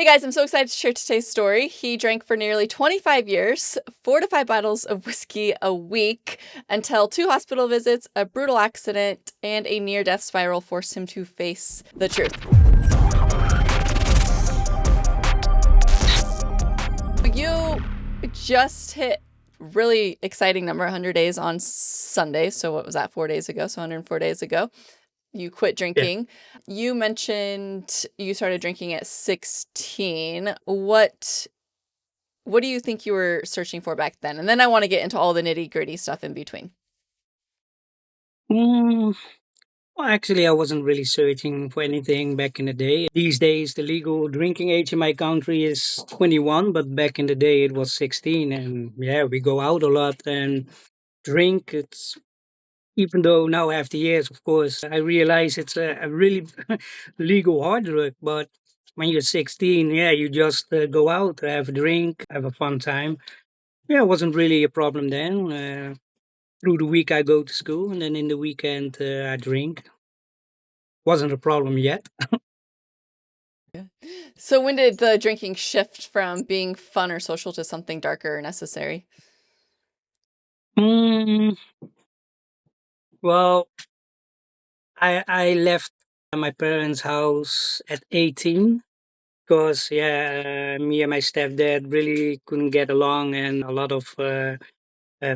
Hey guys, I'm so excited to share today's story. He drank for nearly 25 years, 4 to 5 bottles of whiskey a week, until 2 hospital visits, a brutal accident, and a near-death spiral forced him to face the truth. You just hit really exciting number, 100 days on Sunday. So what was that, 4 days ago? So 104 days ago. You quit Yeah. drinking. You mentioned you started drinking at 16. What do you think you were searching for back then? And then I want to get into all the nitty-gritty stuff in between. Mm, well, actually, I wasn't really searching for anything back in the day. These days, the legal drinking age in my country is 21, but back in the day, it was 16. And yeah, we go out a lot and drink. It's even though now, after years, of course, I realize it's a really legal hard drug. But when you're 16, yeah, you just go out, have a drink, have a fun time. Yeah, it wasn't really a problem then. Through the week, I go to school, and then in the weekend, I drink. Wasn't a problem yet. Yeah. So when did the drinking shift from being fun or social to something darker or necessary? Mm, well, I left my parents' house at 18 because yeah, me and my stepdad really couldn't get along, and a lot of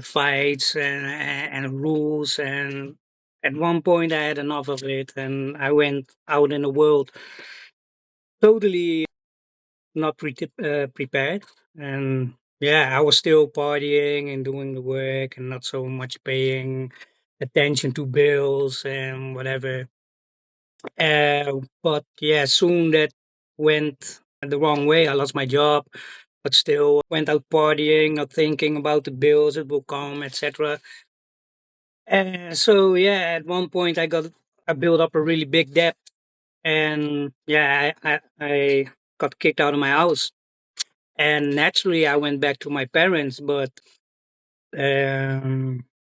fights and rules. And at one point, I had enough of it, and I went out in the world totally not prepared. And yeah, I was still partying and doing the work and not so much paying attention to bills and whatever. But yeah, soon that went the wrong way. I lost my job, but still went out partying, not thinking about the bills that will come, etc. So yeah, at one point I built up a really big debt, and yeah, I got kicked out of my house. And naturally, I went back to my parents, but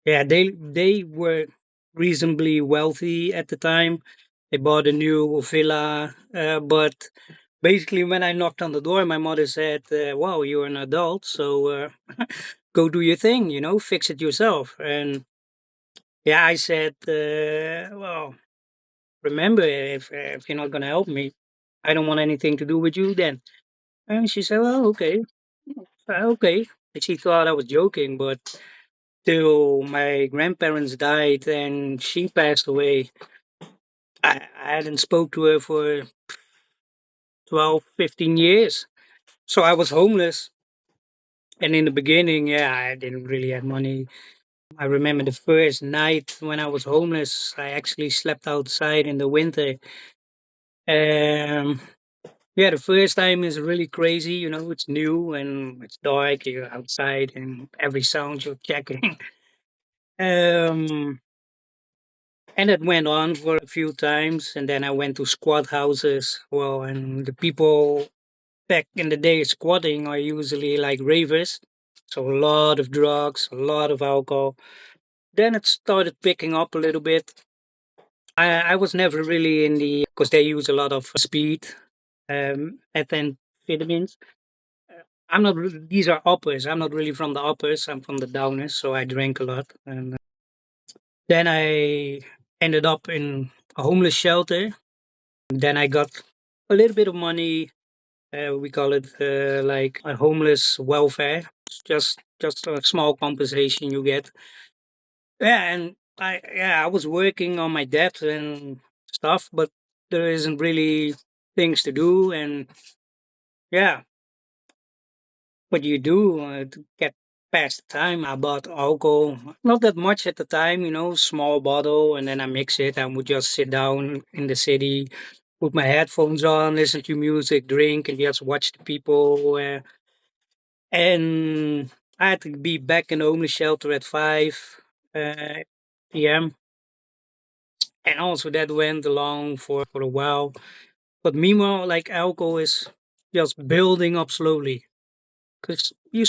yeah, they were reasonably wealthy at the time. They bought a new villa, but basically, when I knocked on the door, my mother said, "Wow, you're an adult, so go do your thing. Fix it yourself." And yeah, I said, "Well, remember, if you're not gonna help me, I don't want anything to do with you then." And she said, "Well, okay, okay." And she thought I was joking, but till my grandparents died and she passed away, I hadn't spoke to her for 12, 15 years. So I was homeless. And in the beginning, yeah, I didn't really have money. I remember the first night when I was homeless, I actually slept outside in the winter. Um, yeah, the first time is really crazy. It's new and it's dark. You're outside and every sound you're checking. Um, And it went on for a few times, and then I went to squat houses. Well, and the people back in the day squatting are usually like ravers, so a lot of drugs, a lot of alcohol. Then it started picking up a little bit. I was never really in the because they use a lot of speed, methamphetamines. I'm not. These are uppers. I'm not really from the uppers. I'm from the downers, so I drank a lot, and then I ended up in a homeless shelter. Then I got a little bit of money. We call it like a homeless welfare. It's just a small compensation you get. Yeah, and I was working on my debt and stuff, but there isn't really things to do. And yeah, what do you do to get past the time? I bought alcohol, not that much at the time, small bottle, and then I mix it. I would just sit down in the city, put my headphones on, listen to music, drink, and just watch the people. And I had to be back in the homeless shelter at 5 p.m. And also that went along for a while. But meanwhile, like alcohol is just building up slowly. Because you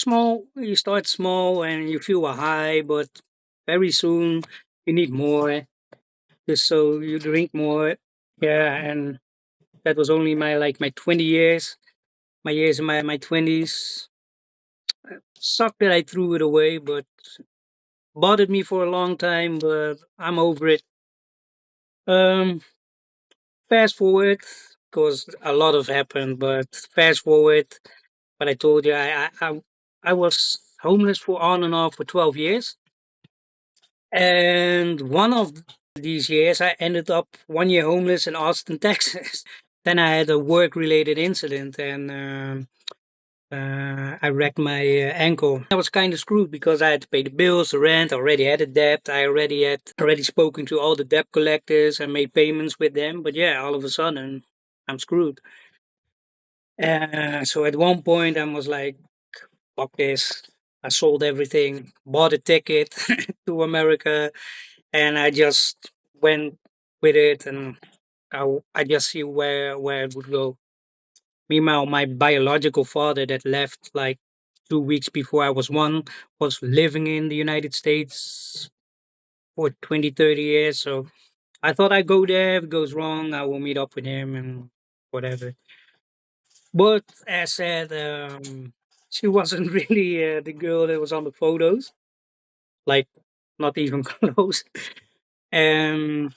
start small and you feel a high, but very soon you need more. Just so you drink more. Yeah, and that was only my 20 years. my years in my 20s. Sucked that I threw it away, but bothered me for a long time, but I'm over it. Um, Fast forward, because a lot of happened, but fast forward, but I told you I was homeless for on and off for 12 years. And one of these years, I ended up 1 year homeless in Austin, Texas. Then I had a work related incident and I wrecked my ankle. I was kind of screwed because I had to pay the bills, the rent. I already had a debt. I already spoken to all the debt collectors and made payments with them. But yeah, all of a sudden, I'm screwed. So at one point, I was like, "Fuck this!" I sold everything, bought a ticket to America, and I just went with it, and I just see where it would go. Meanwhile, my biological father that left like 2 weeks before I was one was living in the United States for 20, 30 years. So I thought I'd go there. If it goes wrong, I will meet up with him and whatever. But as said, she wasn't really the girl that was on the photos, like not even close. Um,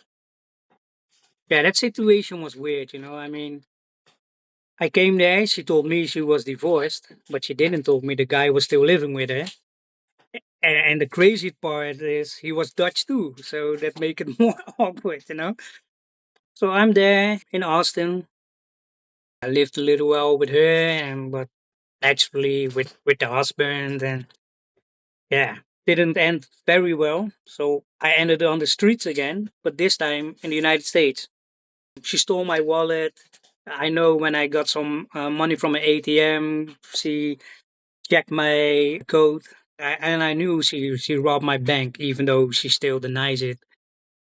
yeah, that situation was weird. I mean, I came there. She told me she was divorced, but she didn't told me the guy was still living with her. And the crazy part is he was Dutch too, so that make it more awkward. So I'm there in Austin. I lived a little while with her, and but actually with the husband, and yeah, didn't end very well. So I ended on the streets again, but this time in the United States. She stole my wallet. I know when I got some money from an ATM, she checked my code, and I knew she robbed my bank, even though she still denies it.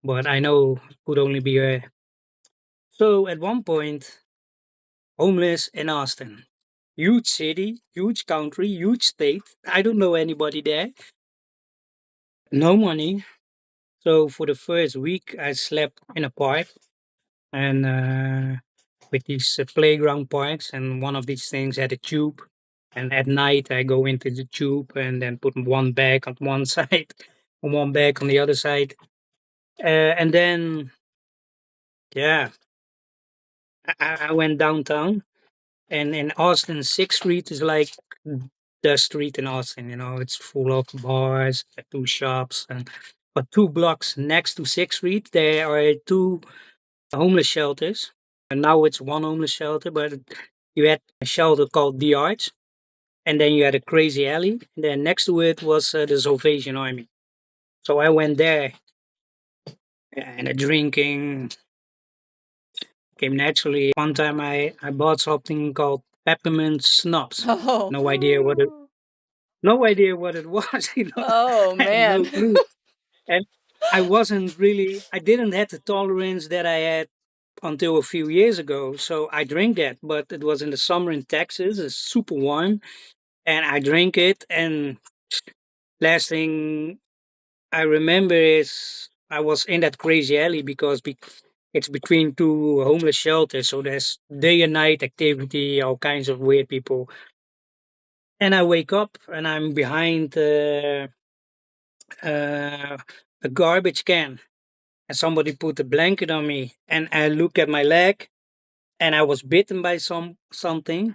But I know it could only be her. So at one point, homeless in Austin, huge city, huge country, huge state. I don't know anybody there. No money. So for the first week, I slept in a park and with these playground parks, and one of these things had a tube. And at night, I go into the tube and then put one bag on one side and one bag on the other side. And then, yeah, I went downtown. And in Austin, 6th Street is like the street in Austin. It's full of bars, tattoo shops, and but 2 blocks next to 6th Street, there are two homeless shelters. And now it's one homeless shelter, but you had a shelter called The Arch, and then you had a crazy alley. And then next to it was the Salvation Army. So I went there, and the drinking came naturally. One time I bought something called peppermint schnapps. Oh. No idea what it no idea what it was. Oh I had man. no clue. And I didn't have the tolerance that I had until a few years ago. So I drank that, but it was in the summer in Texas. It's super warm. And I drank it. And last thing I remember is I was in that crazy alley because it's between two homeless shelters. So there's day and night activity, all kinds of weird people. And I wake up and I'm behind uh, a garbage can, and somebody put a blanket on me, and I look at my leg, and I was bitten by something.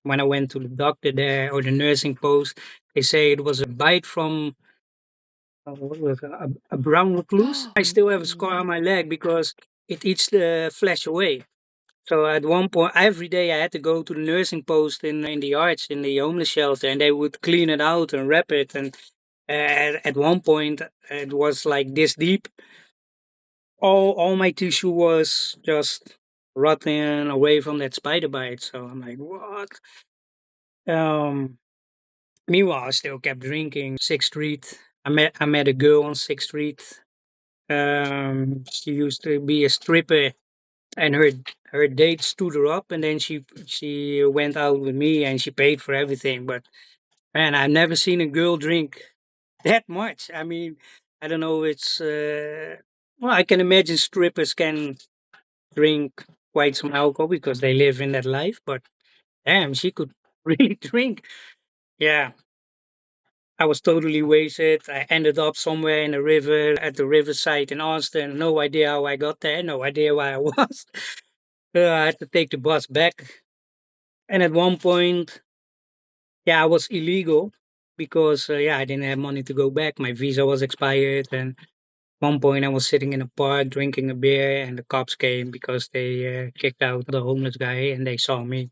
When I went to the doctor there or the nursing post, they say it was a bite from what was it, a brown recluse. I still have a scar on my leg because it eats the flesh away. So at one point, every day I had to go to the nursing post in the arch in the homeless shelter, and they would clean it out and wrap it. And at one point, it was like this deep. All my tissue was just rotting away from that spider bite. So I'm like, what? Um. Meanwhile, I still kept drinking. 6th Street. I met a girl on 6th Street. She used to be a stripper, and her date stood her up, and then she went out with me, and she paid for everything. But man, I've never seen a girl drink that much. I mean, I don't know. It's well, I can imagine strippers can drink quite some alcohol because they live in that life. But damn, she could really drink. Yeah, I was totally wasted. I ended up somewhere in a river at the riverside in Austin. No idea how I got there. No idea where I was. I had to take the bus back. And at one point, yeah, I was illegal because yeah, I didn't have money to go back. My visa was expired, and one point I was sitting in a park drinking a beer, and the cops came because they kicked out the homeless guy, and they saw me.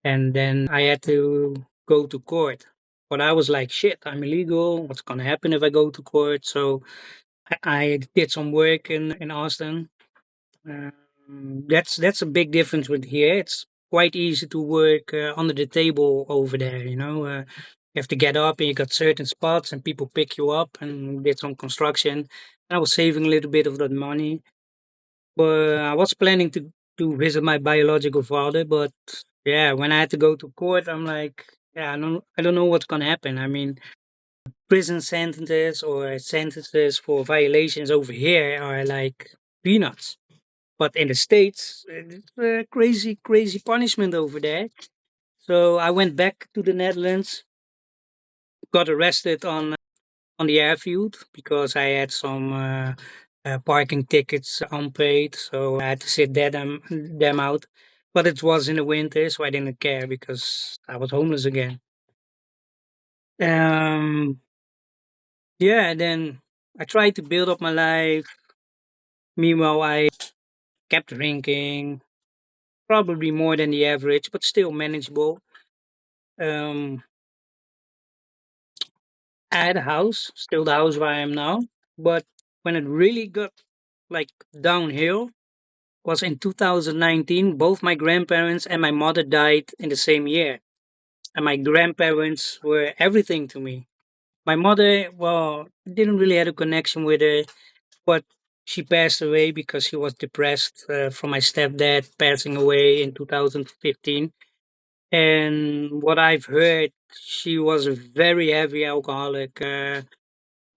And then I had to go to court. But I was like, shit, I'm illegal. What's gonna happen if I go to court? So I did some work in Austin. That's a big difference with here. It's quite easy to work under the table over there. You have to get up and you got certain spots and people pick you up and did some construction. I was saving a little bit of that money, but I was planning to visit my biological father. But yeah, when I had to go to court, I'm like, yeah, I don't know what's gonna happen. I mean, prison sentences or sentences for violations over here are like peanuts. But in the States, it's a crazy, crazy punishment over there. So I went back to the Netherlands, got arrested on the airfield because I had some parking tickets unpaid. So I had to sit them out. But it was in the winter, so I didn't care because I was homeless again. Um, yeah, then I tried to build up my life. Meanwhile, I kept drinking, probably more than the average, but still manageable. Um, I had a house, still the house where I am now. But when it really got like downhill was in 2019. Both my grandparents and my mother died in the same year. And my grandparents were everything to me. My mother, well, didn't really have a connection with her, but she passed away because she was depressed from my stepdad passing away in 2015. And what I've heard, she was a very heavy alcoholic.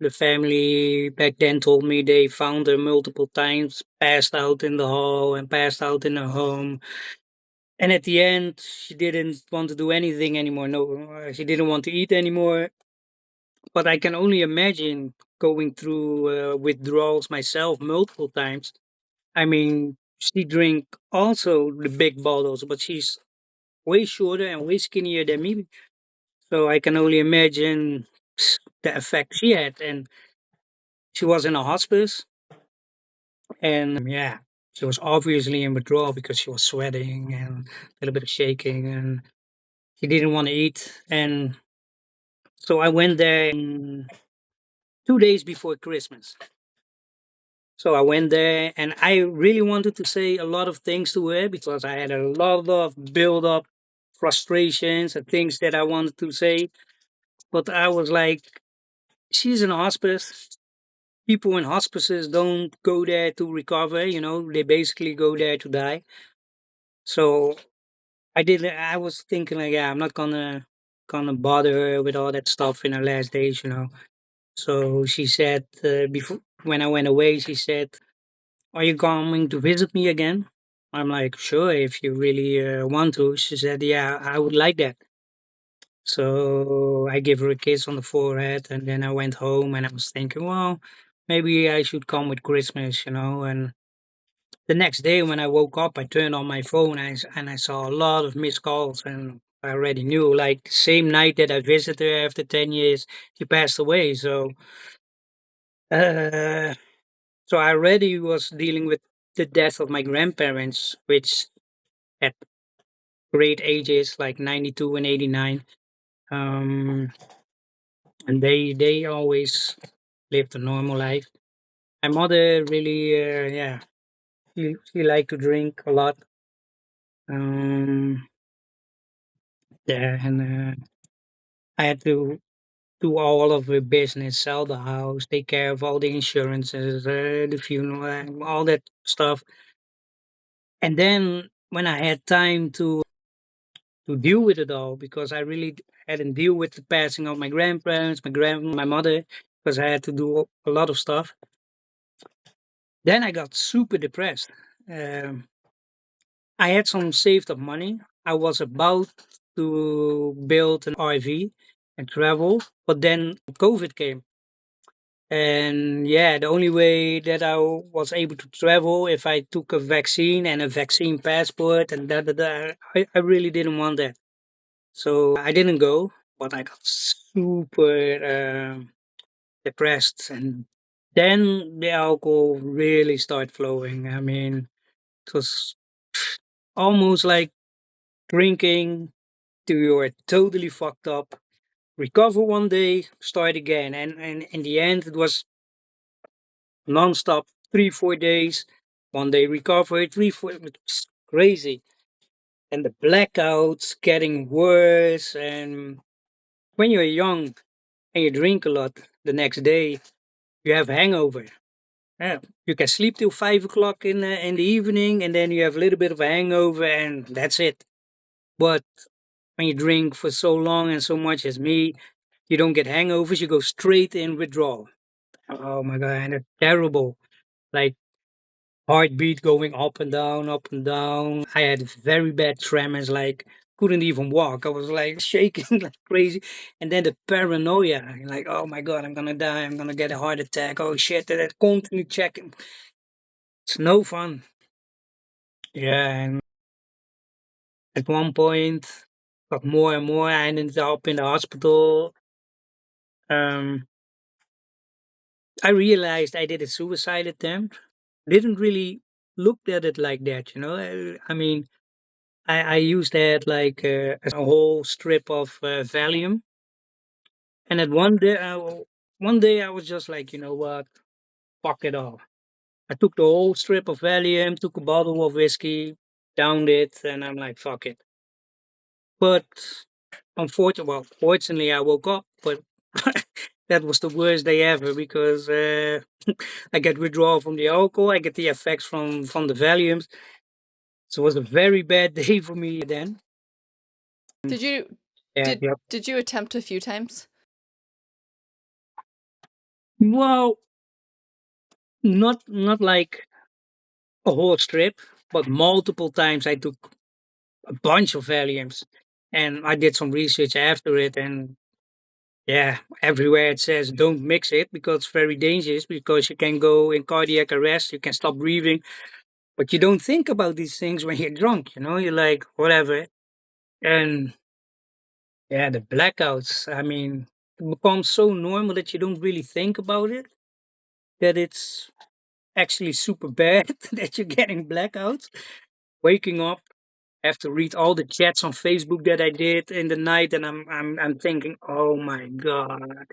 The family back then told me they found her multiple times, passed out in the hall and passed out in her home. And at the end, she didn't want to do anything anymore. No, she didn't want to eat anymore. But I can only imagine going through withdrawals myself multiple times. I mean, she drink also the big bottles, but she's way shorter and way skinnier than me. So I can only imagine the effect she had. And she was in a hospice. And yeah, she was obviously in withdrawal because she was sweating and a little bit of shaking and she didn't want to eat. And so I went there 2 days before Christmas. So I went there and I really wanted to say a lot of things to her because I had a lot of build up frustrations and things that I wanted to say. But I was like, she's in hospice. People in hospices don't go there to recover, they basically go there to die. So I was thinking like, yeah, I'm not gonna bother her with all that stuff in her last days. So she said before when I went away, she said, "Are you coming to visit me again?" I'm like, "Sure, if you really want to." She said, "Yeah, I would like that." So I gave her a kiss on the forehead, and then I went home, and I was thinking, well, maybe I should come with Christmas. And the next day when I woke up, I turned on my phone and I saw a lot of missed calls, and I already knew, like, the same night that I visited her after 10 years, she passed away. Uh, so I already was dealing with the death of my grandparents, which at great ages, like 92 and 89. Um, and they always lived a normal life. My mother really, yeah, she liked to drink a lot. Um, yeah, and I had to do all of the business, sell the house, take care of all the insurances, the funeral, all that stuff. And then when I had time to deal with it all, because I really hadn't deal with the passing of my grandparents, my mother, because I had to do a lot of stuff. Then I got super depressed. Um, I had some saved up money. I was about to build an RV and travel, but then COVID came. And yeah, the only way that I was able to travel if I took a vaccine and a vaccine passport and da. I really didn't want that. So I didn't go, but I got super depressed. And then the alcohol really started flowing. I mean, it was almost like drinking till you're totally fucked up. Recover one day, start again. And in the end, it was non-stop 3 4 days, one day recovery, 3 4, it's crazy. And the blackouts getting worse. And when you're young and you drink a lot, the next day you have hangover. Yeah, you can sleep till 5 o'clock in the evening, and then you have a little bit of a hangover, and that's it. But when you drink for so long and so much as me, you don't get hangovers. You go straight in withdrawal. Oh my god, and it's terrible. Like heartbeat going up and down, up and down. I had very bad tremors, like couldn't even walk. I was like shaking like crazy. And then the paranoia, like, oh my God, I'm gonna die. I'm gonna get a heart attack. Oh shit, that constantly checking. It's no fun. Yeah, and at one point, got more and more. I ended up in the hospital. Um, I realized I did a suicide attempt. Didn't really look at it like that, you know. I mean, I used that like a whole strip of Valium, and at one day I was just like, you know what, fuck it all. I took the whole strip of Valium, took a bottle of whiskey, downed it, and I'm like, fuck it. But fortunately, I woke up, but that was the worst day ever because I get withdrawal from the alcohol, I get the effects from the Valiums. So it was a very bad day for me then. Did you Yeah, did yeah. did you attempt a few times? Well, not like a whole strip, but multiple times I took a bunch of Valiums, and I did some research after it, and yeah, everywhere it says don't mix it because it's very dangerous because you can go in cardiac arrest, you can stop breathing, but you don't think about these things when you're drunk. You know, you're like whatever, and yeah, the blackouts. I mean, it becomes so normal that you don't really think about it. That it's actually super bad that you're getting blackouts. Waking up, I have to read all the chats on Facebook that I did in the night, and I'm thinking, oh my god,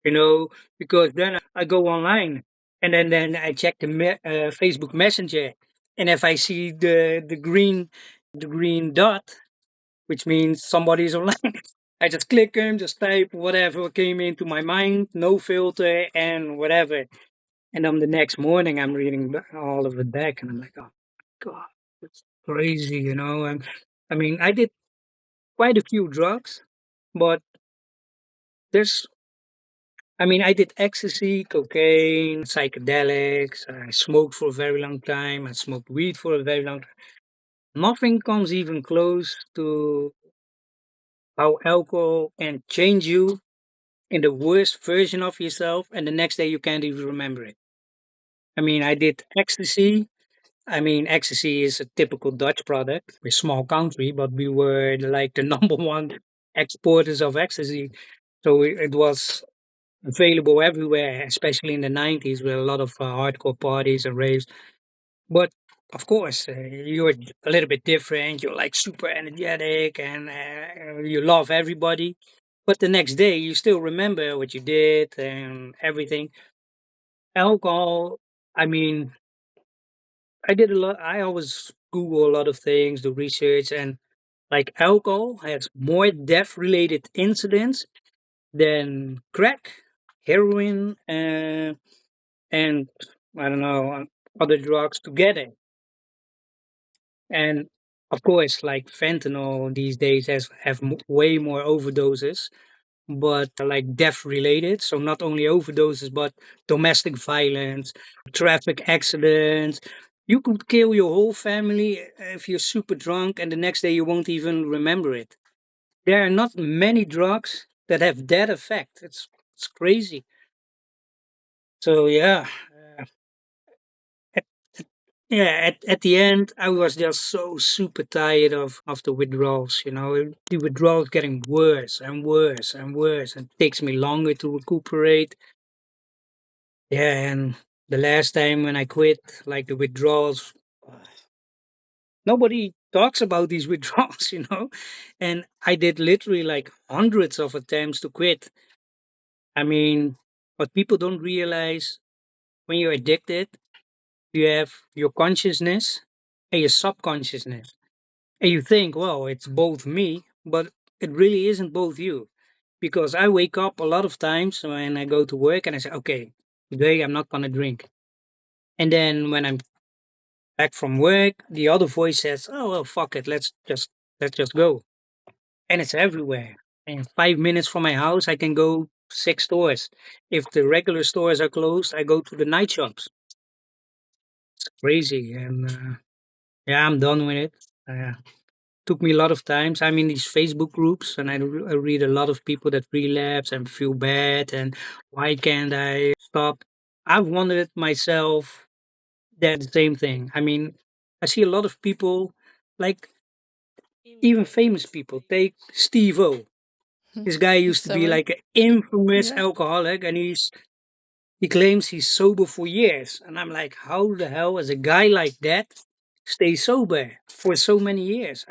you know, because then I go online, and then I check the Facebook Messenger, and if I see the green dot, which means somebody's online, I just click them, just type whatever came into my mind, no filter and whatever. And then the next morning, I'm reading all of it back, and I'm like, oh god, it's crazy, you know. And I mean, I did quite a few drugs, but there's, I mean, I did ecstasy, cocaine, psychedelics. I smoked for a very long time. I smoked weed for a very long time. Nothing comes even close to how alcohol can change you in the worst version of yourself, and the next day you can't even remember it. I mean, I did ecstasy. I mean, ecstasy is a typical Dutch product. We're a small country, but we were like the number one exporters of ecstasy. So it was available everywhere, especially in the 90s with a lot of hardcore parties and raves. But of course, you're a little bit different. You're like super energetic and you love everybody. But the next day, you still remember what you did and everything. Alcohol, I mean, I did a lot. I always Google a lot of things, do research, and like alcohol has more death related incidents than crack, heroin, and I don't know, other drugs together. And of course, like fentanyl these days have way more overdoses, but like death related. So not only overdoses, but domestic violence, traffic accidents. You could kill your whole family if you're super drunk, and the next day you won't even remember it. There are not many drugs that have that effect. It's crazy. So yeah, uh, at, at the end, I was just so super tired of the withdrawals. You know, the withdrawals getting worse and worse and worse, and it takes me longer to recuperate. Yeah, and the last time when I quit, like the withdrawals, uh, nobody talks about these withdrawals, you know. And I did literally like hundreds of attempts to quit. I mean, what people don't realize, when you're addicted, you have your consciousness and your subconsciousness. And you think, well, it's both me, but it really isn't both you. Because I wake up a lot of times when I go to work and I say, okay, today I'm not going to drink. And then when I'm back from work, the other voice says, oh, well, fuck it, let's just go. And it's everywhere. In 5 minutes from my house, I can go 6 stores. If the regular stores are closed, I go to the night shops. It's crazy. And yeah, I'm done with it. Took me a lot of times. I'm in these Facebook groups and I read a lot of people that relapse and feel bad and why can't I stop? I've wondered myself that the same thing. I mean, I see a lot of people, like even famous people. Take Steve O. This guy He's used to be sober. like an infamous Yeah. alcoholic, and he claims he's sober for years. And I'm like, how the hell is a guy like that stay sober for so many years?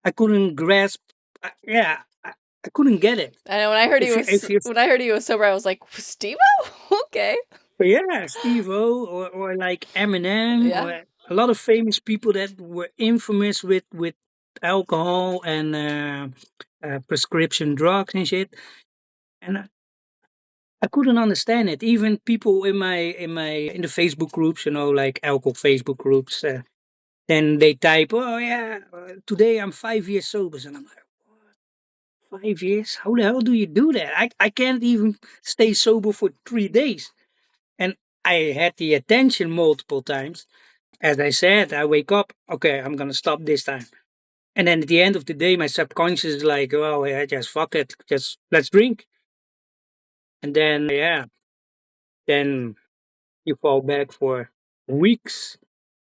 I couldn't grasp. Yeah, I couldn't get it. I know when I heard he If was you when I heard he was sober, I was like, Steve? Okay. yeah, Steve O or like Eminem Yeah. or a lot of famous people that were infamous with alcohol and prescription drugs and shit. And I couldn't understand it. Even people in the Facebook groups, you know, like alcohol Facebook groups, then they type, "Oh yeah, today I'm 5 years sober," and I'm like, 5 years? How the hell do you do that? I can't even stay sober for 3 days. And I had the attention multiple times. As I said, I wake up, okay, I'm gonna stop this time. And then at the end of the day, my subconscious is like, well, yeah, just fuck it, just let's drink. And then yeah, then you fall back for weeks.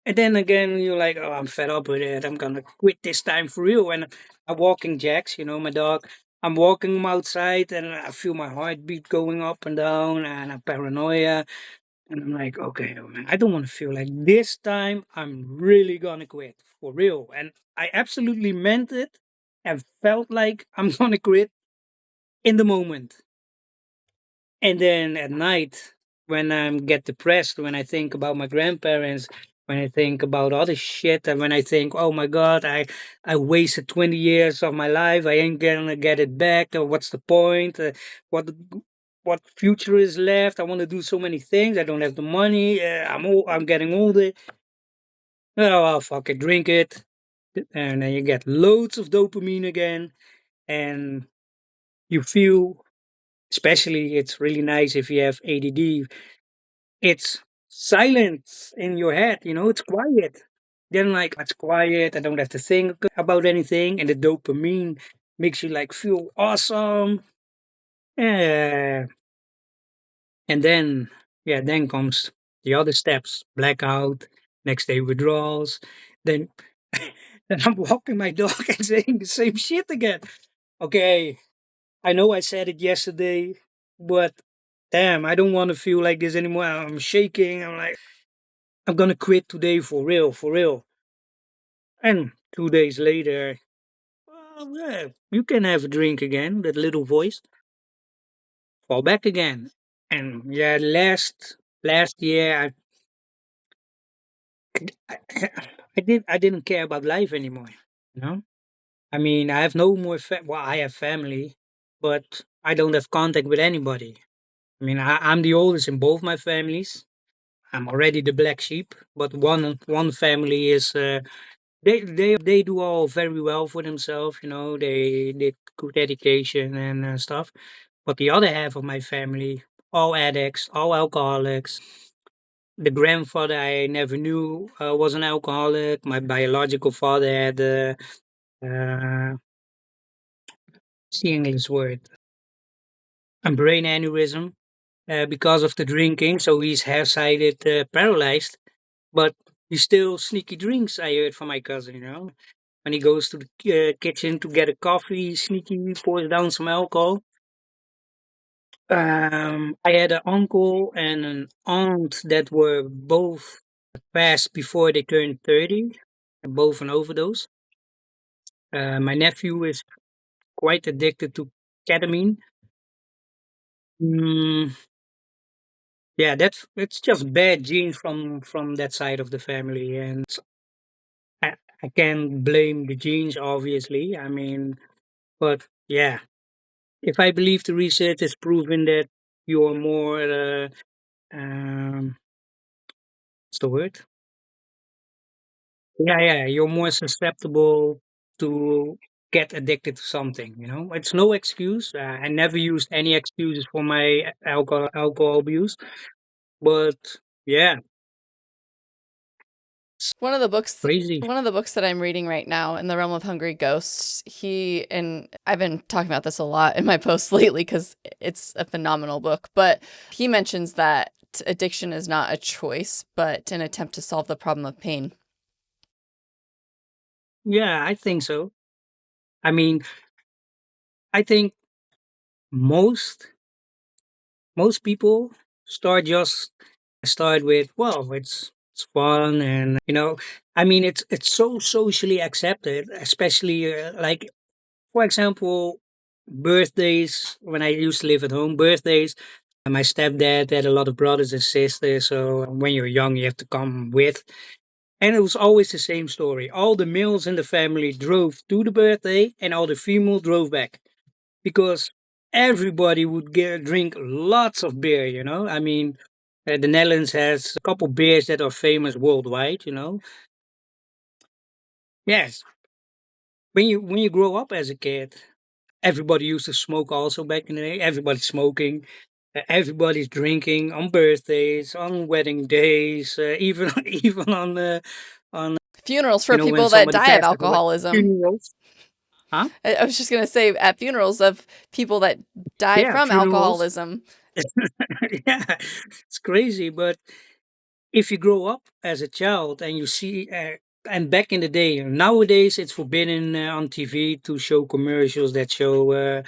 And then again, you're like, oh, I'm fed up with it. I'm gonna quit this time for real. And I'm walking Jax, you know, my dog. I'm walking him outside, and I feel my heartbeat going up and down, and I'm paranoia. And I'm like, okay, oh man, I don't want to feel like this time. I'm really gonna quit for real. And I absolutely meant it, and felt like I'm gonna quit in the moment. And then at night, when I get depressed, when I think about my grandparents, when I think about other shit, and when I think, oh my God, I wasted 20 years of my life, I ain't gonna get it back, or what's the point? What what future is left? I want to do so many things. I don't have the money. I'm getting older. Oh, well, fuck it, drink it, and then you get loads of dopamine again, and you feel. Especially, it's really nice if you have ADD. It's silence in your head, you know, it's quiet. Then like it's quiet, I don't have to think about anything, and the dopamine makes you like feel awesome. Yeah. And then yeah, then comes the other steps, blackout, next day withdrawals, then then I'm walking my dog and saying the same shit again. Okay, I know I said it yesterday, but damn, I don't want to feel like this anymore. I'm shaking. I'm like, I'm gonna quit today for real, for real. And 2 days later, well, yeah, you can have a drink again. That little voice fall back again. And yeah, last year, I, I didn't care about life anymore. You know, I mean, I have no more. Well, I have family, but I don't have contact with anybody. I mean, I'm the oldest in both my families. I'm already the black sheep, but one family is they do all very well for themselves. You know, they did good education and stuff. But the other half of my family, all addicts, all alcoholics. The grandfather I never knew was an alcoholic. My biological father had what's the English word? A brain aneurysm because of the drinking. So he's half-sided, paralyzed, but he still sneaky drinks. I heard from my cousin. When he goes to the kitchen to get a coffee, he sneaky pours down some alcohol. I had an uncle and an aunt that were both passed before they turned 30, both an overdose. My nephew is quite addicted to ketamine. Mm, yeah, it's just bad genes from that side of the family, and I can't blame the genes, obviously. I mean, but yeah, if I believe the research has proven that you're more, what's the word? Yeah, you're more susceptible to get addicted to something. It's no excuse. I never used any excuses for my alcohol abuse, but yeah, it's One of the books crazy. one of the books that I'm reading right now in the realm of hungry ghosts, he and I've been talking about this a lot in my posts lately cuz it's a phenomenal book, but he mentions that addiction is not a choice, but an attempt to solve the problem of pain. Yeah, I think so. I mean, I think most most people start with, well, it's fun, and I mean, it's so socially accepted, especially like, for example, birthdays. When I used to live at home, birthdays, my stepdad had a lot of brothers and sisters, so when you're young you have to come with. And it was always the same story. All the males in the family drove to the birthday, and all the female drove back, because everybody would drink lots of beer. I mean, the Netherlands has a couple beers that are famous worldwide. Yes, when you grow up as a kid, everybody used to smoke also back in the day. Everybody's smoking. Everybody's drinking on birthdays, on wedding days, even even on Funerals for when people that somebody die of passed away. alcoholism. Funerals. Huh? I was just going to say at funerals of people that die Yeah, from funerals. alcoholism. Yeah, it's crazy. But if you grow up as a child and you see, and back in the day, nowadays it's forbidden on TV to show commercials that show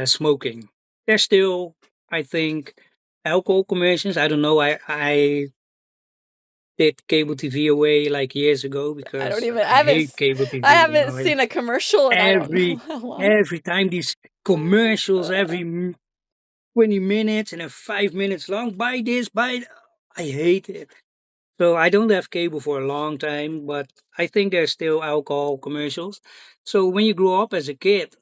smoking. There's still, I think, alcohol commercials. I don't know. I did cable TV away like years ago I don't because even I hate cable I TV. haven't seen a commercial and I don't know Every how long. every time these commercials, every 20 minutes and a 5 minutes long. Buy this, buy. I hate it. So I don't have cable for a long time, but I think there's still alcohol commercials. So when you grow up as a kid,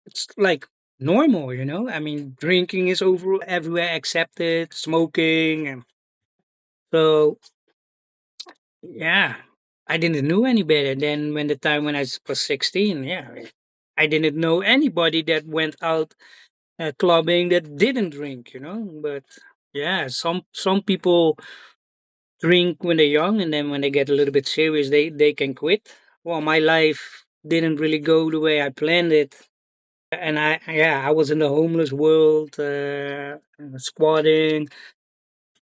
it's like normal. I mean, drinking is over everywhere accepted, smoking, and so yeah, I didn't know any better. Then when the time when I was 16, yeah, I didn't know anybody that went out clubbing that didn't drink. But yeah, some people drink when they're young, and then when they get a little bit serious, they can quit. Well, my life didn't really go the way I planned it, and I was in the homeless world, squatting.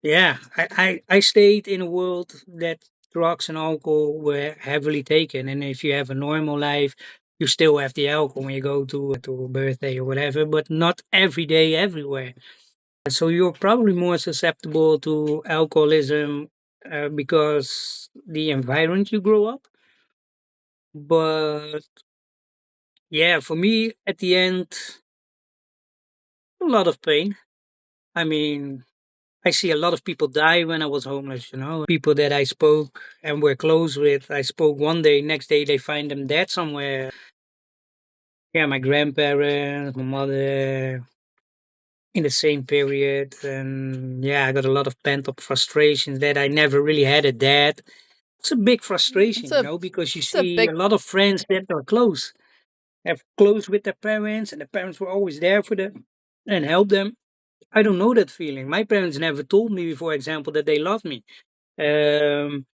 Yeah, I stayed in a world that drugs and alcohol were heavily taken, and if you have a normal life, you still have the alcohol when you go to a birthday or whatever, but not every day, everywhere. So you're probably more susceptible to alcoholism because the environment you grow up. But yeah, for me, at the end, a lot of pain. I mean, I see a lot of people die when I was homeless. People that I spoke and were close with, I spoke one day, next day they find them dead somewhere. Yeah, my grandparents, my mother, in the same period. And yeah, I got a lot of pent up frustrations that I never really had a dad. It's a big It's frustration, a because you it's a see a big lot of friends that are close, have close with their parents, and the parents were always there for them and help them. I don't know that feeling. My parents never told me, for example, that they love me. Um,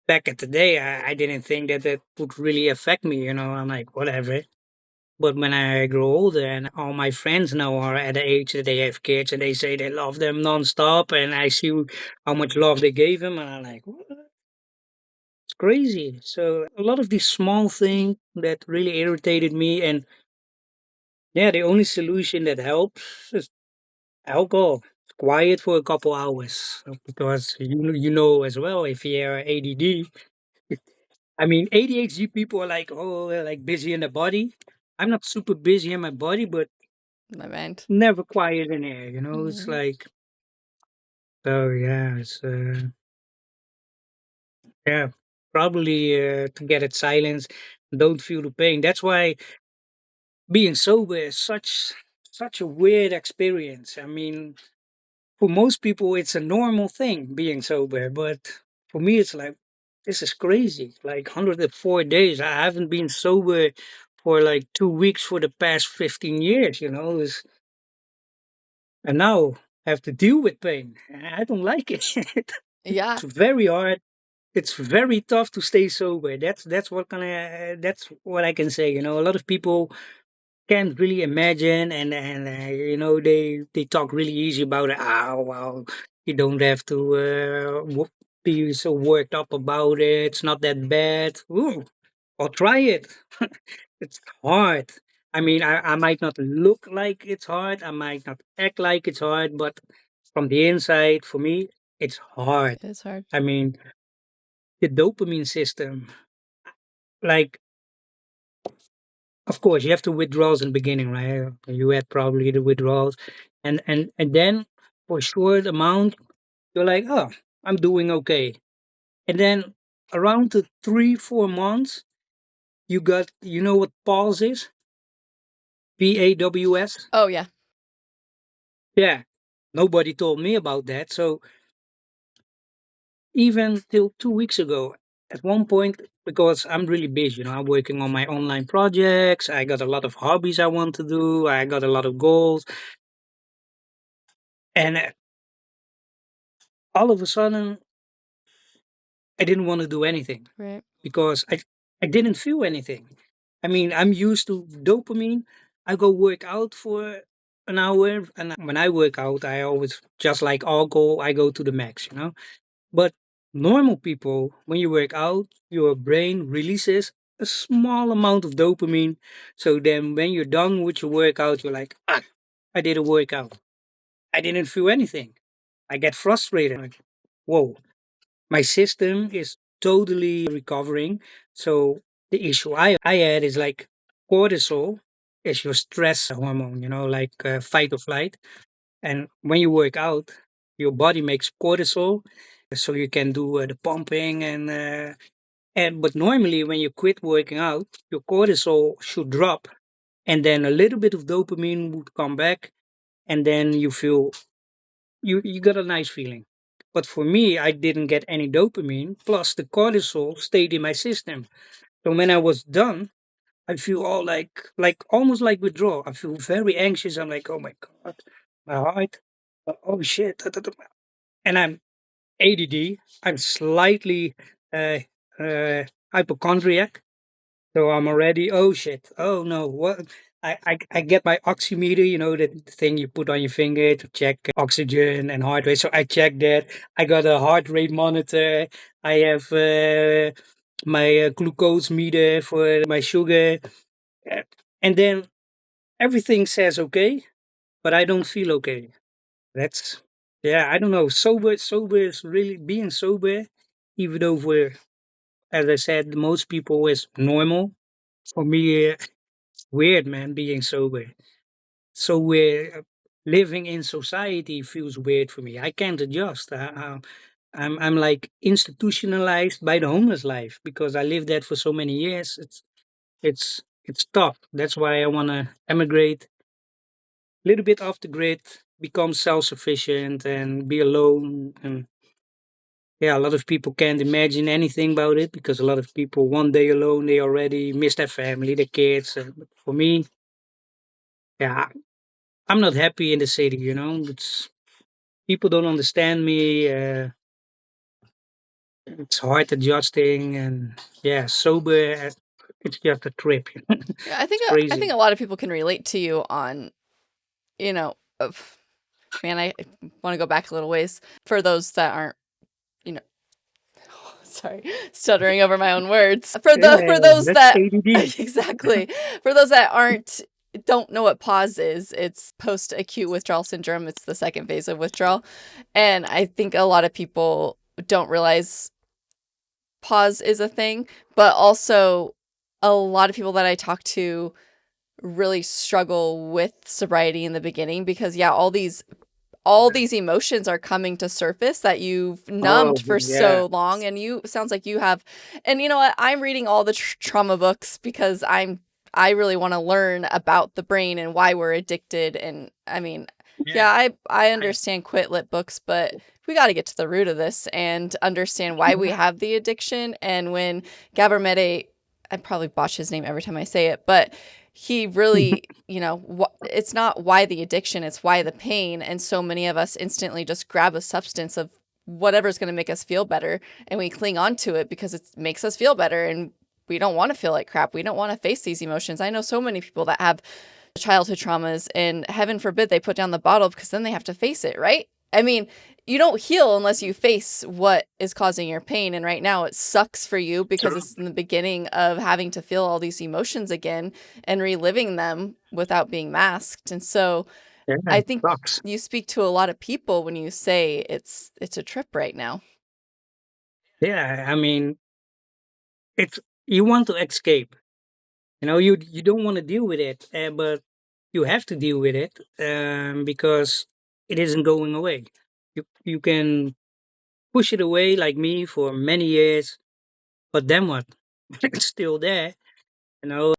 Back at the day, I didn't think that that would really affect me. I'm like, whatever. But when I grow older and all my friends now are at the age that they have kids and they say they love them nonstop, and I see how much love they gave them, and I'm like, "What? It's crazy." So a lot of these small things that really irritated me, and yeah, the only solution that helps is alcohol. Quiet for a couple hours because you know as well if you're ADD. I mean, ADHD people are like, oh, they're like busy in the body. I'm not super busy in my body, but My mind. never quiet in here. It's Mhm. like, so yeah, yeah, probably to get it silence, don't feel the pain. That's why being sober is such a weird experience. I mean, for most people, it's a normal thing being sober, but for me, it's like, this is crazy. Like 104 days. I haven't been sober for like 2 weeks for the past 15 years, and now I have to deal with pain. I don't like it. Yeah, It's very hard. It's very tough to stay sober. That's what I can say. A lot of people can't really imagine, and they talk really easy about it. Oh well, you don't have to be so worked up about it. It's not that bad. Ooh, I'll try it. It's hard. I mean, I might not look like it's hard. I might not act like it's hard, but from the inside, for me, it's hard. it's hard. I mean, the dopamine system, like, of course, you have to withdrawals in the beginning, right? You had probably the withdrawals, and then for a short amount, you're like, oh, I'm doing okay. And then around the 3 4 months, you got, what pause is? PAWS. Oh, yeah. Yeah, nobody told me about that. So even till 2 weeks ago, at one point, because I'm really busy, I'm working on my online projects. I got a lot of hobbies I want to do. I got a lot of goals, and all of a sudden, I didn't want to do anything Right. because I didn't feel anything. I mean, I'm used to dopamine. I go work out for an hour, and when I work out, I always, just like alcohol, I go to the max. But normal people, when you work out, your brain releases a small amount of dopamine. So then when you're done with your workout, you're like, I did a workout. I didn't feel anything. I get frustrated. Like, whoa, my system is totally recovering. So the issue I had is like cortisol is your stress hormone, like fight or flight. And when you work out, your body makes cortisol, so you can do the pumping and but normally when you quit working out, your cortisol should drop, and then a little bit of dopamine would come back, and then you feel you got a nice feeling. But for me, I didn't get any dopamine. Plus, the cortisol stayed in my system. So when I was done, I feel all like almost like withdrawal. I feel very anxious. I'm like, oh my god, my heart. Oh shit. And I'm ADD. I'm slightly uh, hypochondriac. So I'm already, oh shit, oh no, what? I get my oximeter, that thing you put on your finger to check oxygen and heart rate. So I check that. I got a heart rate monitor. I have my glucose meter for my sugar. Uh, And then everything says okay, but I don't feel okay. That's, yeah, I don't know. Sober is really being sober, even though we're, as I said, most people is normal. For me, weird, man, being sober. So we're living in society feels weird for me. I can't adjust. I'm like institutionalized by the homeless life because I lived that for so many years. It's tough. That's why I want to emigrate a little bit off the grid, become self sufficient, and be alone. And yeah, a lot of people can't imagine anything about it because a lot of people, one day alone, they already miss their family, their kids. But for me, yeah, I'm not happy in the city. It's people don't understand me. It's hard adjusting, and yeah, sober. It's just a trip. Yeah, I It's think I crazy. think a lot of people can relate to you on, you know, of man, I want to go back a little ways for those that aren't, you know, sorry, stuttering over my own words. Yeah, For those that's that ADD. exactly, for those that aren't don't know what pause is, it's post acute withdrawal syndrome. It's the second phase of withdrawal. And I think a lot of people don't realize pause is a thing, but also a lot of people that I talk to really struggle with sobriety in the beginning because yeah, all these emotions are coming to surface that you've numbed Oh for yeah. so long. And you sounds like you have, and you know what, I'm reading all the trauma books because I really want to learn about the brain and why we're addicted. And I mean, Yeah. yeah, I I, understand quit lit books, but we got to get to the root of this and understand why we have the addiction. And when Gaber, I probably botch his name every time I say it, but he really, it's not why the addiction, it's why the pain. And so many of us instantly just grab a substance of whatever's going to make us feel better and we cling on to it because it makes us feel better. And we don't want to feel like crap. We don't want to face these emotions. I know so many people that have childhood traumas and heaven forbid they put down the bottle because then they have to face it, right? I mean, you don't heal unless you face what is causing your pain. And right now it sucks for you because true. it's in the beginning of having to feel all these emotions again and reliving them without being masked. And so Yeah, I it think sucks. you speak to a lot of people when you say it's a trip right now. Yeah, I mean, it's you want to escape. You don't want to deal with it, but you have to deal with it because it isn't going away. You can push it away like me for many years, but then what? It's still there, you know.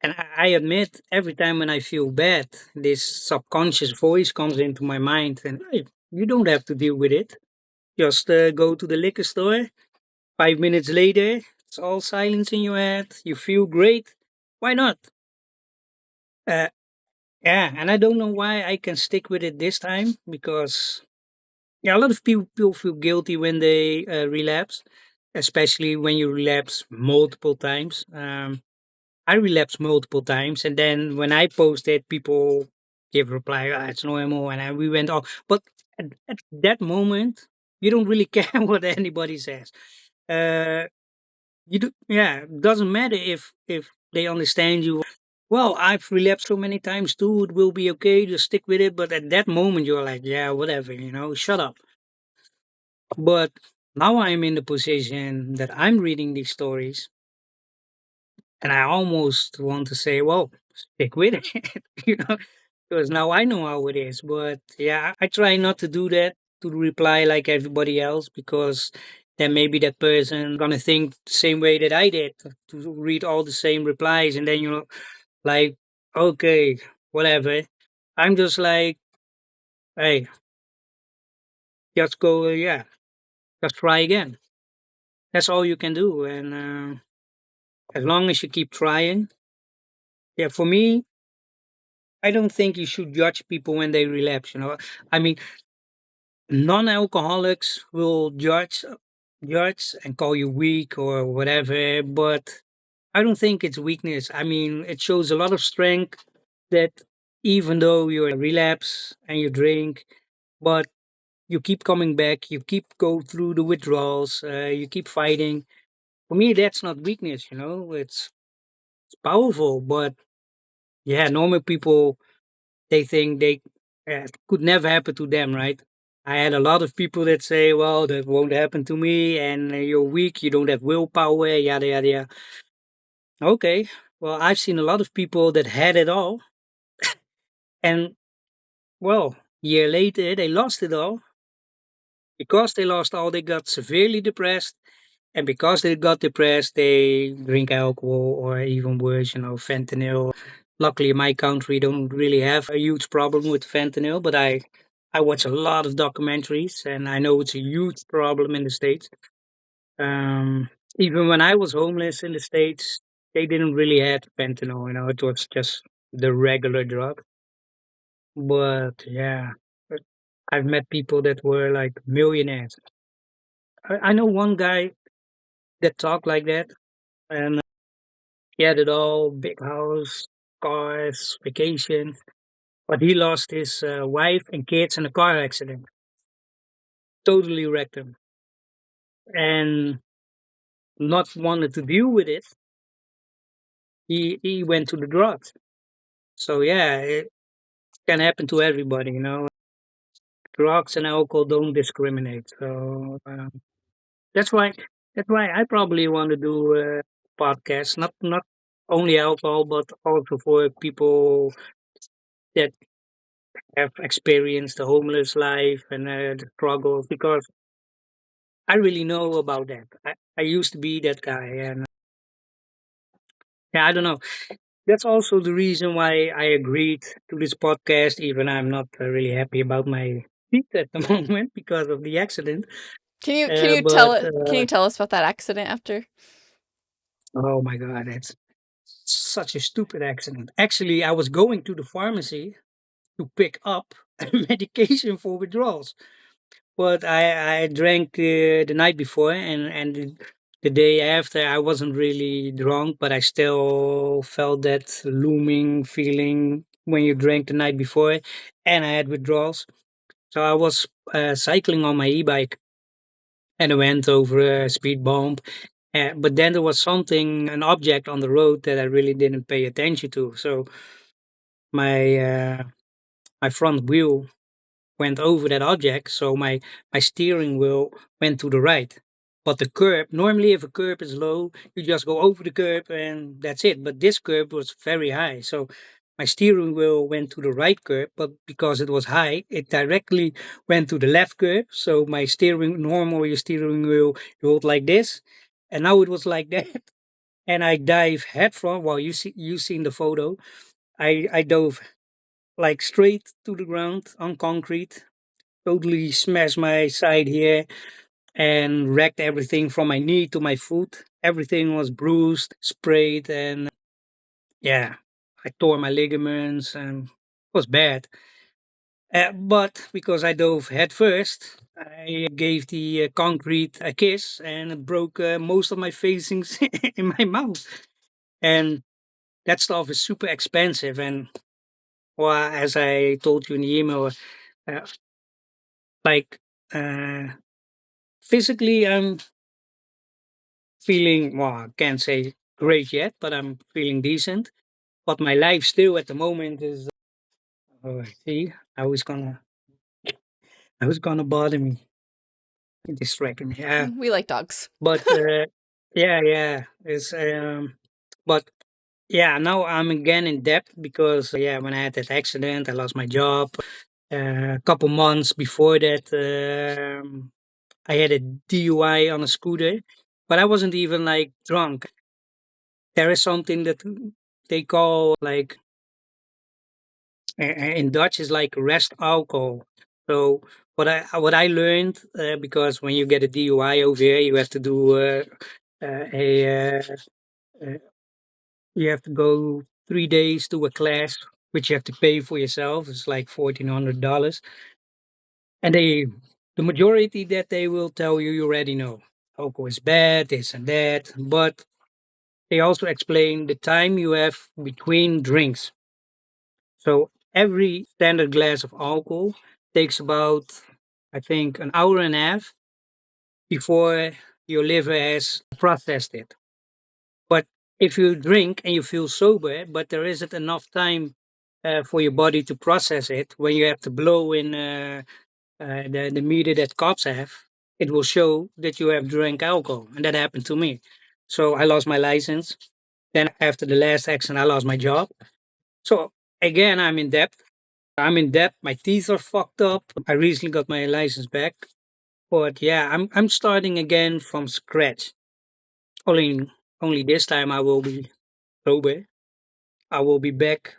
And I admit, every time when I feel bad, this subconscious voice comes into my mind, and hey, you don't have to deal with it. Just go to the liquor store. 5 minutes later, it's all silence in your head. You feel great. Why not? Uh, yeah, and I don't know why I can stick with it this time because yeah, a lot of people feel guilty when they relapse, especially when you relapse multiple times. I relapsed multiple times, and then when I posted, people give reply, "Ah, it's normal," and we went off. But at that moment, you don't really care what anybody says. Uh, you do, yeah. It doesn't matter if they understand you. Well, I've relapsed so many times too. It will be okay. Just stick with it. But at that moment, you're like, yeah, whatever. Shut up. But now I'm in the position that I'm reading these stories, and I almost want to say, well, stick with it, because now I know how it is. But yeah, I try not to do that, to reply like everybody else, because then maybe that person gonna think the same way that I did, to read all the same replies, and then like, okay, whatever. I'm just like, hey, just go, yeah, just try again. That's all you can do, and as long as you keep trying, yeah, for me, I don't think you should judge people when they relapse. I mean, non-alcoholics will judge and call you weak or whatever, but I don't think it's weakness. I mean, it shows a lot of strength that even though you're relapse and you drink, but you keep coming back, you keep go through the withdrawals, you keep fighting. For me, that's not weakness. It's powerful, but yeah, normal people, they think they could never happen to them, right? I had a lot of people that say, "Well, that won't happen to me," and you're weak, you don't have willpower, yada yada yada. Okay, well, I've seen a lot of people that had it all, and well, year later they lost it all. Because they lost all, they got severely depressed, and because they got depressed, they drink alcohol or even worse, fentanyl. Luckily, my country don't really have a huge problem with fentanyl, but I watch a lot of documentaries, and I know it's a huge problem in the states. Um, Even when I was homeless in the states, they didn't really have fentanyl. It was just the regular drug. But yeah, but I've met people that were like millionaires. I know one guy that talked like that, and he had it all: big house, cars, vacations. But he lost his wife and kids in a car accident. Totally wrecked him, and not wanted to deal with it. He went to the drugs. So yeah, it can happen to everybody. Drugs and alcohol don't discriminate. So that's why I probably want to do a podcast, not only alcohol, but also for people that have experienced the homeless life and the struggles, because I really know about that. I used to be that guy, and yeah, I don't know. That's also the reason why I agreed to this podcast, even I'm not really happy about my feet at the moment because of the accident. But can you tell us about that accident after? oh my god, that's such a stupid accident. Actually, I was going to the pharmacy to pick up medication for withdrawals, but I drank the night before, and the day after I wasn't really drunk, but I still felt that looming feeling when you drank the night before, and I had withdrawals. So I was cycling on my e-bike, and I went over a speed bump. But then there was something, an object on the road that I really didn't pay attention to. So my my front wheel went over that object, so my steering wheel went to the right. But the curb, normally if a curb is low, you just go over the curb and that's it. But this curb was very high, so my steering wheel went to the right curb, but because it was high, it directly went to the left curb. So my steering, normal your steering wheel, you hold like this, and now it was like that, and I dive headfront. Well, you seen the photo. I dove like straight to the ground on concrete, totally smashed my side here and wrecked everything from my knee to my foot. Everything was bruised, sprayed, and yeah, I tore my ligaments and it was bad. But because I dove head first, I gave the concrete a kiss and it broke most of my facings in my mouth. And that stuff is super expensive. And well, as I told you in the email, uh, like uh, physically, I'm feeling, well, I can't say great yet, but I'm feeling decent. But my life still at the moment is, oh, see, I was gonna bother me, distract me. Yeah, We like dogs. but yeah, it's but yeah, now I'm again in debt because yeah, when I had that accident, I lost my job. A couple months before that, I had a DUI on a scooter, but I wasn't even like drunk. There is something that they call like in Dutch is like rest alcohol. So what I learned, because when you get a DUI over here, you have to do a uh, you have to go 3 days to a class which you have to pay for yourself. It's like $1,400, and the majority that they will tell you, you already know. Alcohol is bad, this and that, but they also explain the time you have between drinks. So every standard glass of alcohol takes about, I think, an hour and a half before your liver has processed it. But if you drink and you feel sober, but there isn't enough time for your body to process it, when you have to blow in the meter that cops have, it will show that you have drank alcohol. And that happened to me. So I lost my license. Then after the last accident, I lost my job. So again, I'm in debt. My teeth are fucked up. I recently got my license back. But yeah, I'm starting again from scratch. Only only this time I will be sober. I will be back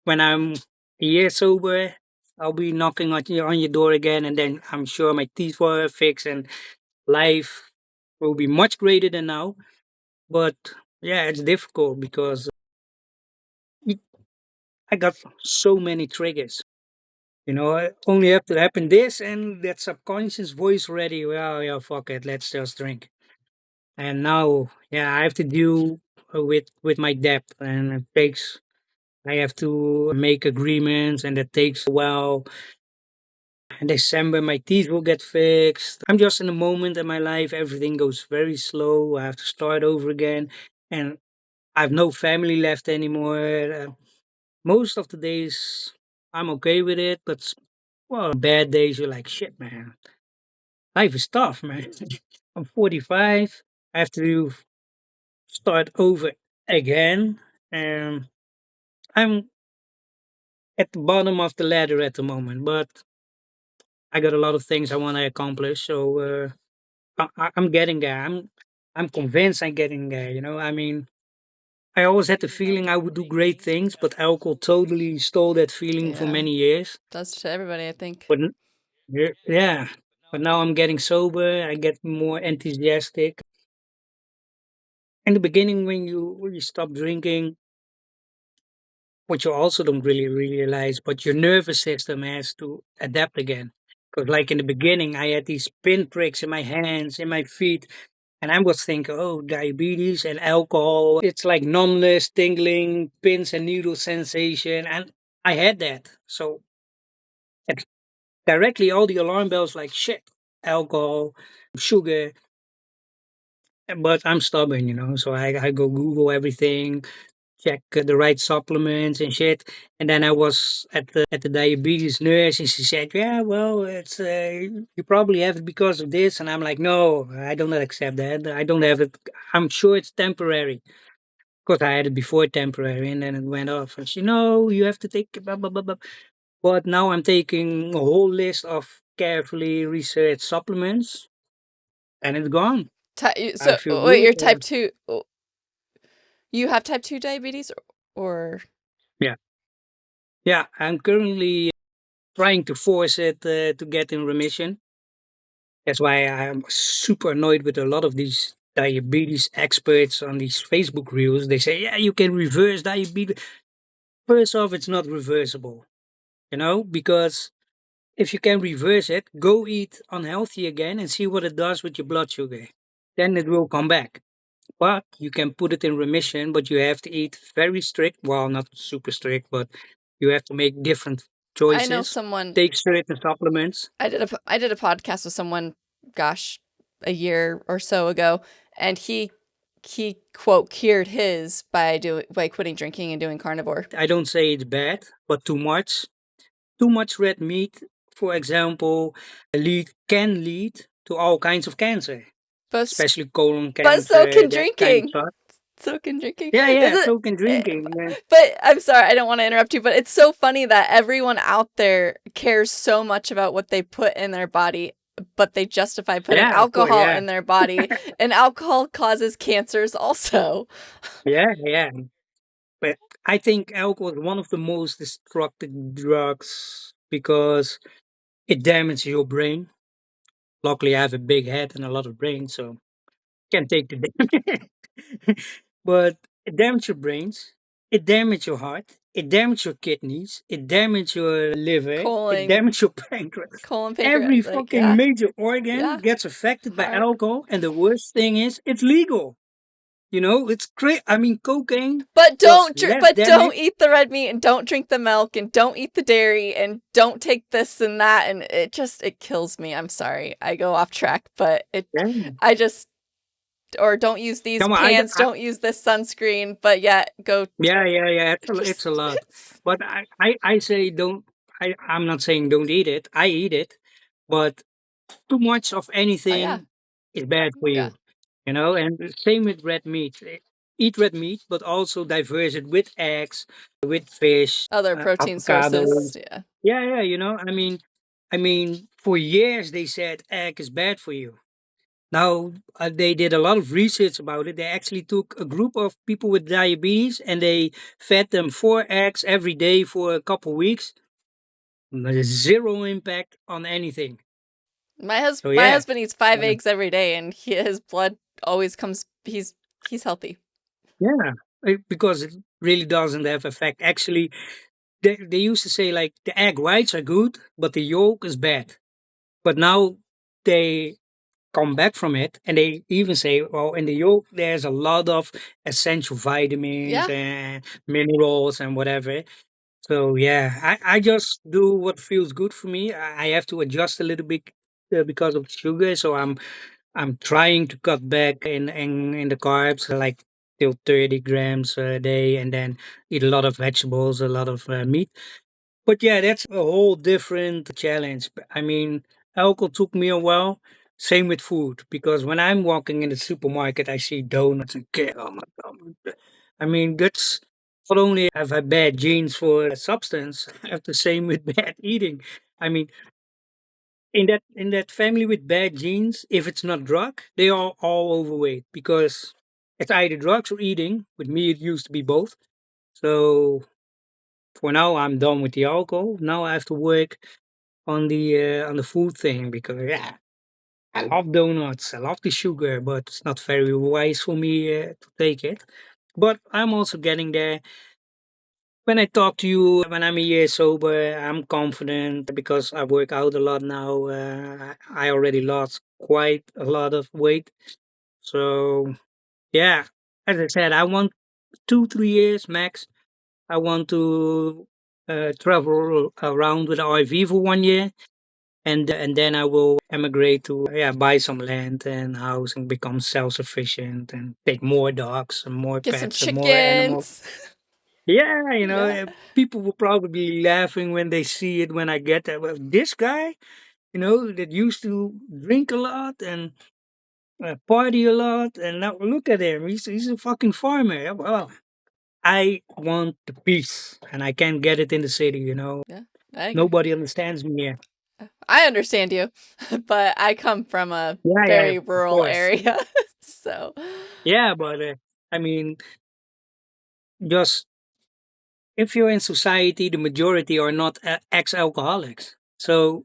when I'm a year sober. I'll be knocking on your door again, and then I'm sure my teeth will fix and life will be much greater than now. But yeah, it's difficult because I got so many triggers. I only have to happen this, and that subconscious voice already. Well, yeah, fuck it, let's just drink. And now, yeah, I have to deal with my debt, and it takes. I have to make agreements, and that takes a while. In December, my teeth will get fixed. I'm just in a moment in my life. Everything goes very slow. I have to start over again, and I have no family left anymore. Most of the days, I'm okay with it, but well, bad days, you're like, shit, man. Life is tough, man. I'm 45. I have to start over again. And I'm at the bottom of the ladder at the moment, but I got a lot of things I want to accomplish. So I'm getting there. I'm convinced I'm getting there. I mean, I always had the feeling I would do great things, but alcohol totally stole that feeling for Yeah, many years. does to everybody, I think. But yeah, but now I'm getting sober. I get more enthusiastic. In the beginning, when you stop drinking, what you also don't really realize, but your nervous system has to adapt again. Because like in the beginning, I had these pinpricks in my hands, in my feet, and I was thinking, oh, diabetes and alcohol. It's like numbness, tingling, pins and needle sensation, and I had that. So it, directly, all the alarm bells like shit, alcohol, sugar. But I'm stubborn, so I go Google everything, check the right supplements and shit. And then I was at the diabetes nurse, and she said, "Yeah, well, it's you probably have it because of this." And I'm like, "No, I don't accept that. I don't have it. I'm sure it's temporary because I had it before temporary, and then it went off." And she, "No, you have to take blah blah blah blah." But now I'm taking a whole list of carefully researched supplements, and it's gone. I So feel wait, good. you're type 2. You have type 2 diabetes, or Yeah, yeah. I'm currently trying to force it to get in remission. That's why I'm super annoyed with a lot of these diabetes experts on these Facebook reels. They say, yeah, you can reverse diabetes. First off, it's not reversible, because if you can reverse it, go eat unhealthy again and see what it does with your blood sugar. Then it will come back. But you can put it in remission, but you have to eat very strict. Well, not super strict, but you have to make different I know choices, someone. take certain supplements. I did a podcast with someone, gosh, a year or so ago, and he quote cured his by quitting drinking and doing carnivore. I don't say it's bad, but too much. Too much red meat, for example, can lead to all kinds of cancer, But especially colon but so cancer, can that kind of drinking. stuff. So can drinking. Yeah, Is yeah, it? so can drinking. Yeah, But I'm sorry, I don't want to interrupt you, but it's so funny that everyone out there cares so much about what they put in their body, but they justify putting yeah, of course, alcohol yeah, in their body, and alcohol causes cancers also. yeah, yeah. But I think alcohol is one of the most destructive drugs because it damages your brain. Luckily, I have a big head and a lot of brain, so can take the damage. But it damages your brains, it damages your heart, it damages your kidneys, it damages your liver, it Colon, damages your pancreas. colon, Every pancreas, like fucking yeah, major organ yeah, gets affected by heart. alcohol, and the worst thing is it's legal. It's great. I mean, cocaine But does don't less but don't damage. eat the red meat and don't drink the milk and don't eat the dairy and don't take this and that, and it kills me. I'm sorry. I go off track, but Yeah, I just or don't use these come on, pants, don't use this sunscreen, but yet go yeah, yeah. It's just a lot, but I say don't. I'm not saying don't eat it. I eat it, but too much of oh yeah, anything is bad for yeah. you, and the same with red meat. Eat red meat, but also diverse it with eggs, with fish, Other protein sources, avocados. yeah. Yeah, yeah, I mean, for years they said egg is bad for you. Now they did a lot of research about it. They actually took a group of people with diabetes and they fed them 4 eggs every day for a couple weeks. Zero impact on anything. So My yeah, husband eats 5 uh, eggs every day and his blood always comes he's healthy. yeah, because it really doesn't have effect. Actually, they used to say like the egg whites are good, but the yolk is bad. But now they come back from it and they even say, well, in the yolk there's a lot of essential vitamins Yeah. and minerals and whatever. So yeah, I just do what feels good for me. I have to adjust a little bit because of sugar. So I'm trying to cut back in the carbs, like till 30 grams a day, and then eat a lot of vegetables, a lot of meat. But yeah, that's a whole different challenge. I mean, alcohol took me a while. Same with food, because when I'm walking in the supermarket, I see donuts and cake. Oh my god! I mean, that's not only have I bad genes for substance, I have the same with bad eating. I mean, in that family with bad genes, if it's not drug, they are all overweight because it's either drugs or eating. With me, it used to be both. So for now, I'm done with the alcohol. Now I have to work on the food thing because yeah, I love donuts, I love the sugar, but it's not very wise for me to take it. But I'm also getting there. When I talk to you, when I'm a year sober, I'm confident because I work out a lot now. I already lost quite a lot of weight. So yeah, as I said, I want 2 3 years max. I want to travel around with RV for 1 year, and then I will emigrate to yeah, buy some land and house and become self sufficient and take more dogs and more Get some pets and more animals. chickens. Yeah, Yeah. people will probably be laughing when they see it when I get there. Well, this guy, that used to drink a lot and party a lot, and now look at him. He's a fucking farmer. Yeah, well, I want the peace, and I can't get it in the city. Yeah. I agree. Nobody understands me here. I understand you, but I come from a Yeah, yeah, very of rural course. area. So, Yeah, but I mean, just if you're in society, the majority are not ex-alcoholics. So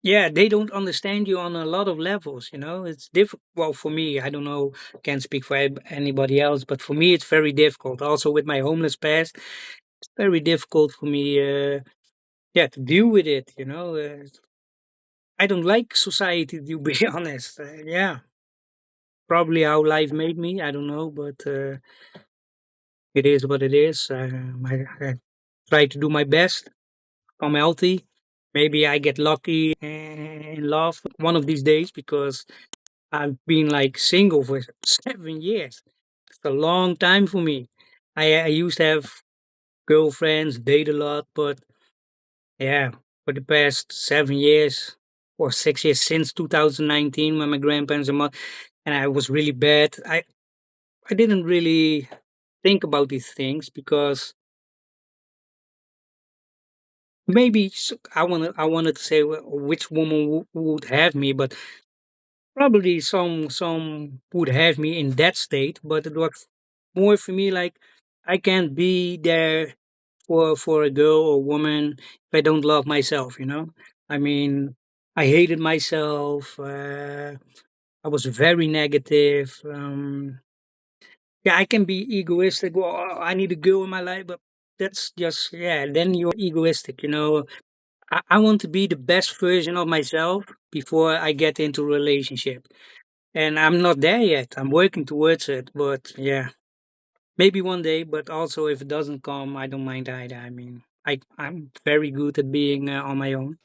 yeah, they don't understand you on a lot of levels. It's difficult. Well, for me, I don't know, can't speak for anybody else, but for me, it's very difficult. Also, with my homeless past, it's very difficult for me. Yeah, to deal with it. I don't like society, to be honest. Yeah, probably how life made me. I don't know, but it is what it is. I try to do my best. I'm healthy. Maybe I get lucky in love one of these days because I've been like single for 7 years. It's a long time for me. I used to have girlfriends, date a lot, but yeah, for the past 7 years or 6 years since 2019 when my grandparents and I was really bad. I didn't really think about these things because maybe I wanted to say which woman would have me, but probably some would have me in that state, but it was more for me like I can't be there for a girl or woman if I don't love myself. I mean, I hated myself. I was very negative. Yeah, I can be egoistic. Well, I need a girl in my life, but that's just yeah. Then you're egoistic. I want to be the best version of myself before I get into a relationship. And I'm not there yet. I'm working towards it, but yeah, maybe one day. But also, if it doesn't come, I don't mind either. I mean, I'm very good at being on my own.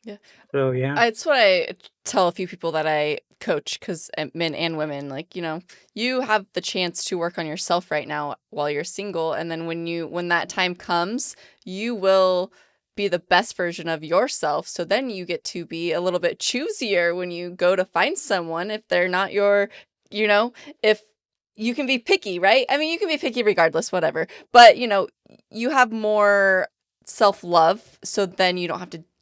yeah. So yeah, It's what I tell a few people that I coach because men and women, like, you have the chance to work on yourself right now while you're single. And then when that time comes, you will be the best version of yourself. So then you get to be a little bit choosier when you go to find someone if they're not you know, if you can be picky, right? I mean, you can be picky regardless, whatever. But, you have more self-love, so then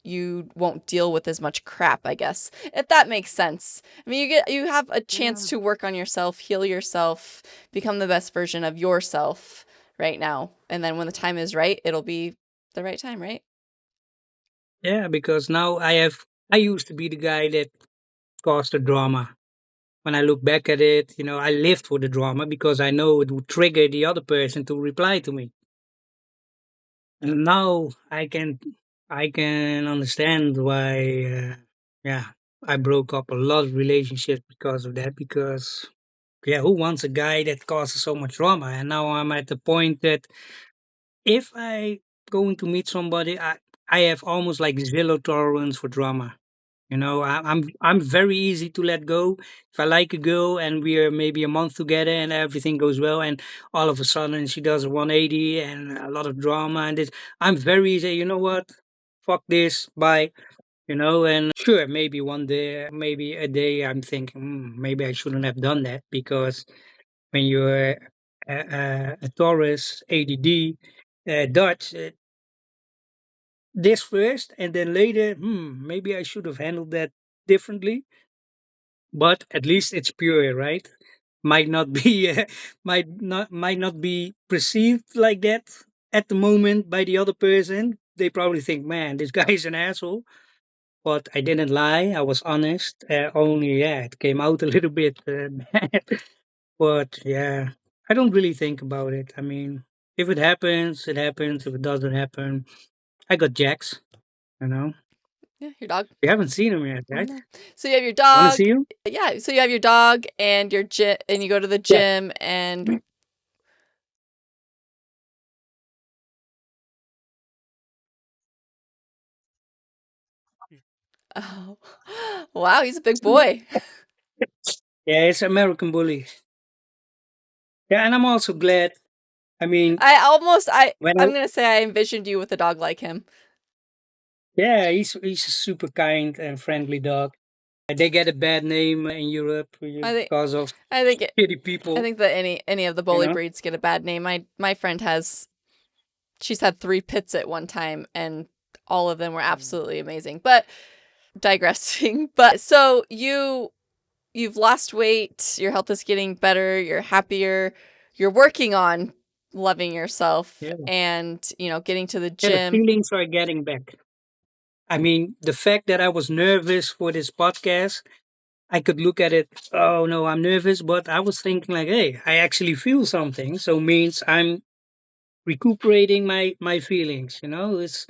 you won't deal with as much crap, I guess. If that makes sense. I mean, you have a chance yeah, to work on yourself, heal yourself, become the best version of yourself right now. And then when the time is right, it'll be the right time, right? yeah. Because now I used to be the guy that caused the drama. When I look back at it, I lived for the drama because I know it would trigger the other person to reply to me. And now I can understand why. Yeah, I broke up a lot of relationships because of that. Because yeah, who wants a guy that causes so much drama? And now I'm at the point that if I going to meet somebody, I have almost like zero tolerance for drama. You know, I'm very easy to let go. If I like a girl and we are maybe a month together and everything goes well, and all of a sudden she does a 180 and a lot of drama and this, I'm very easy. You know what? Fuck this. Bye. You know, and sure, maybe one day, maybe a day, I'm thinking maybe I shouldn't have done that because when you're a Taurus, ADD, Dutch, this first and then later, maybe I should have handled that differently. But at least it's pure, right? Might not be, might not be perceived like that at the moment by the other person. They probably think, man, this guy is an asshole. But I didn't lie. I was honest. Only, yeah, it came out a little bit bad. But yeah, I don't really think about it. I mean, if it happens, it happens. If it doesn't happen, I got Jax. You know, Yeah, your dog. you haven't seen him yet, right? No. So you have your Want to see dog. him? Yeah, so you have your dog and your gym, and you go to the Yeah. gym and oh. Wow, he's a big boy. Yeah, it's American Bully. Yeah, and I'm also glad. I mean, when I I'm going to say I envisioned you with a dog like him. yeah, he's a super kind and friendly dog. They get a bad name in Europe I think because of I think it, shitty I people. think that any of the You bully know. breeds get a bad name. My friend has she's had 3 pits at one time and all of them were Mm. absolutely amazing. But digressing. But so you've lost weight, your health is getting better, you're happier, you're working on loving yourself Yeah, and, getting to the yeah, the gym. feelings are getting back. I mean, the fact that I was nervous for this podcast, I could look at it. Oh no, I'm nervous, but I was thinking like, hey, I actually feel something, so means I'm recuperating my feelings. You know, it's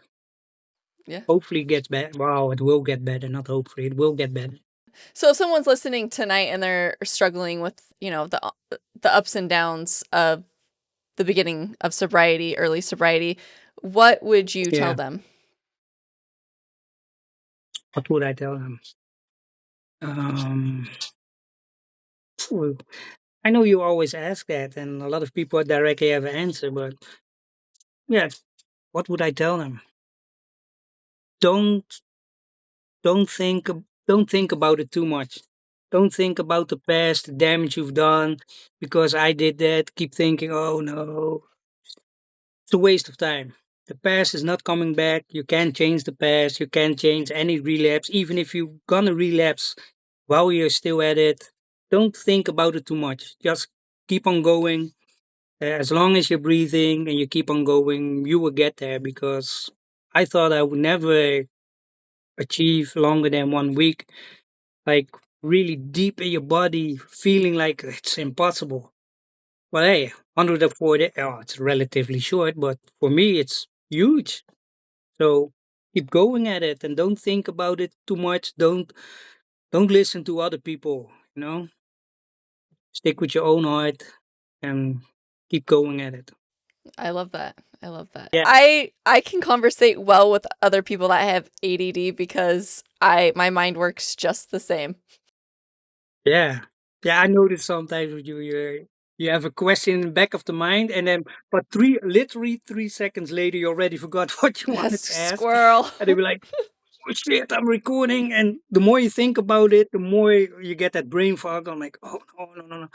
Yeah. hopefully gets better. Wow, it will get better. Not hopefully, it will get better. So if someone's listening tonight and they're struggling with, the ups and downs of the beginning of sobriety, early sobriety, what would you tell Yeah. them? What would I tell them? Um, phew, I know you always ask that, and a lot of people directly have an answer. But yeah, what would I tell them? Don't don't think about it too much. Don't think about the past, the damage you've done, because I did that. Keep thinking, oh no, it's a waste of time. The past is not coming back. You can't change the past. You can't change any relapse. Even if you're gonna relapse while you're still at it, don't think about it too much. Just keep on going. As long as you're breathing and you keep on going, you will get there. Because I thought I would never achieve longer than 1 week, like really deep in your body, feeling like it's impossible. Well, hey, 140, oh, it's relatively short, but for me, it's huge. So keep going at it and don't think about it too much. Don't listen to other people. You know, stick with your own heart and keep going at it. I love that. I love that. Yeah, I can conversate well with other people that have ADD because I my mind works just the same. yeah, yeah. I notice sometimes with you, you have a question in the back of the mind, and then but literally 3 seconds later, you already forgot what you wanted to ask, Squirrel. and they be like, "Oh shit, I'm recording." And the more you think about it, the more you get that brain fog. I'm like, "Oh no, no, no, no."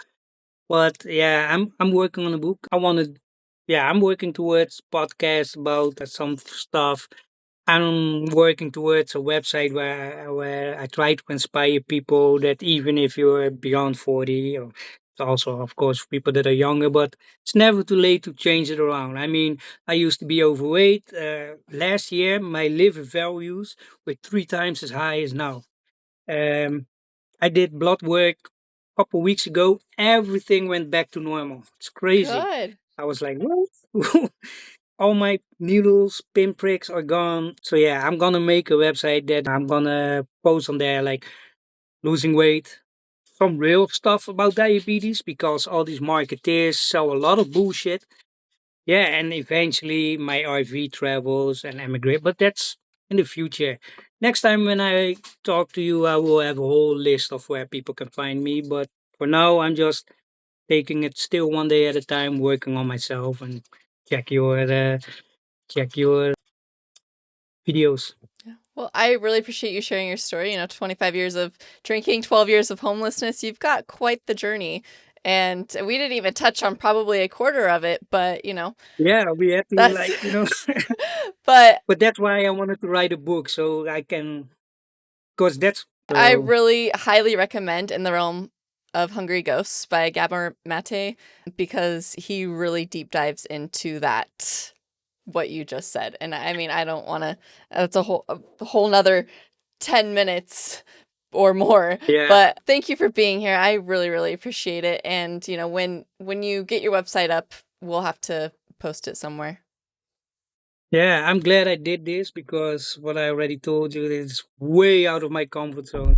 But yeah, I'm working on a book. I want to. Yeah, I'm working towards podcasts about some stuff. I'm working towards a website where I try to inspire people that even if you're beyond 40, or it's also of course people that are younger, but it's never too late to change it around. I mean, I used to be overweight. Last year, my liver values were 3 times as high as now. Um, I did blood work a couple weeks ago. Everything went back to normal. It's crazy. Good. I was like, what? all my needles, pinpricks are gone. So yeah, I'm gonna make a website that I'm gonna post on there, like losing weight, some real stuff about diabetes, because all these marketeers sell a lot of bullshit. Yeah, and eventually my RV travels and emigrate, but that's in the future. Next time when I talk to you, I will have a whole list of where people can find me. But for now, I'm just taking it still one day at a time, working on myself, and check your uh, check your videos. Yeah. Well, I really appreciate you sharing your story. 25 years of drinking, 12 years of homelessness. You've got quite the journey. And we didn't even touch on probably a quarter of it, but Yeah, we have to that's like but but that's why I wanted to write a book so I can, because that's I so really highly recommend In the Realm of Hungry Ghosts by Gabor Mate because he really deep dives into that what you just said. And I mean, I don't want to it's a whole nother 10 minutes or more. yeah. But thank you for being here. I really really appreciate it. And when you get your website up, we'll have to post it somewhere. Yeah, I'm glad I did this because what I already told you is way out of my comfort zone.